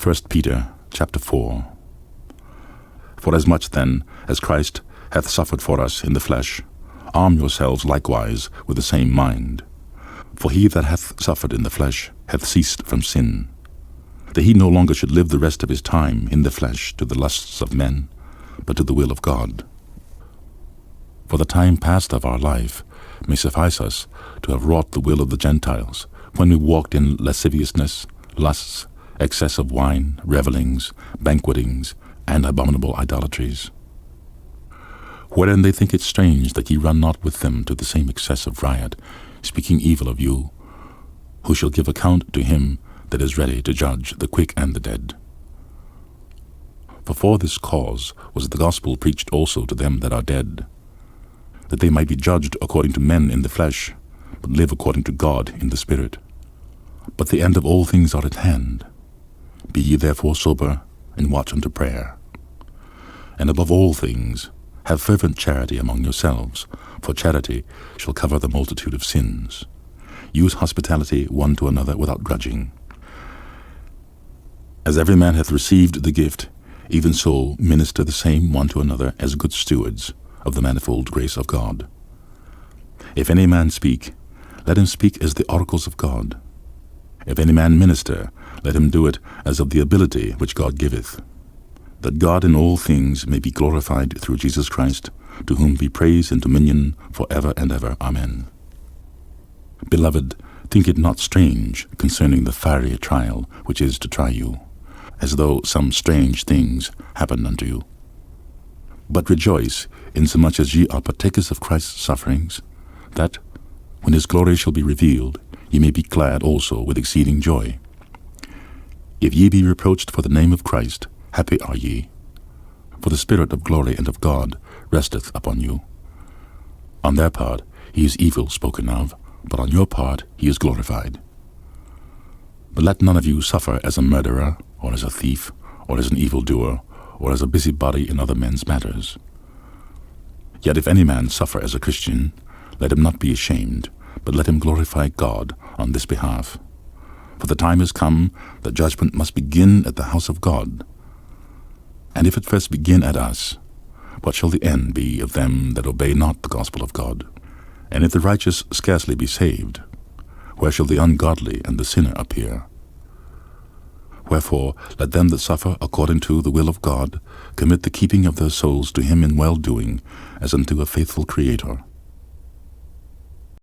1 Peter chapter 4. Forasmuch then as Christ hath suffered for us in the flesh, arm yourselves likewise with the same mind. For he that hath suffered in the flesh hath ceased from sin, that he no longer should live the rest of his time in the flesh to the lusts of men, but to the will of God. For the time past of our life may suffice us to have wrought the will of the Gentiles, when we walked in lasciviousness, lusts, excess of wine, revellings, banquetings, and abominable idolatries. Wherein they think it strange that ye run not with them to the same excess of riot, speaking evil of you, who shall give account to him that is ready to judge the quick and the dead. For this cause was the gospel preached also to them that are dead, that they might be judged according to men in the flesh, but live according to God in the Spirit. But the end of all things are at hand. Be ye therefore sober, and watch unto prayer. And above all things, have fervent charity among yourselves, for charity shall cover the multitude of sins. Use hospitality one to another without grudging. As every man hath received the gift, even so minister the same one to another as good stewards of the manifold grace of God. If any man speak, let him speak as the oracles of God. If any man minister, let him do it as of the ability which God giveth, that God in all things may be glorified through Jesus Christ, to whom be praise and dominion for ever and ever. Amen. Beloved, think it not strange concerning the fiery trial which is to try you, as though some strange things happened unto you. But rejoice, insomuch as ye are partakers of Christ's sufferings, that, when his glory shall be revealed, ye may be glad also with exceeding joy. If ye be reproached for the name of Christ, happy are ye, for the Spirit of glory and of God resteth upon you. On their part he is evil spoken of, but on your part he is glorified. But let none of you suffer as a murderer, or as a thief, or as an evildoer, or as a busybody in other men's matters. Yet if any man suffer as a Christian, let him not be ashamed, but let him glorify God on this behalf. For the time is come that judgment must begin at the house of God. And if it first begin at us, what shall the end be of them that obey not the gospel of God? And if the righteous scarcely be saved, where shall the ungodly and the sinner appear? Wherefore let them that suffer according to the will of God commit the keeping of their souls to him in well-doing, as unto a faithful Creator.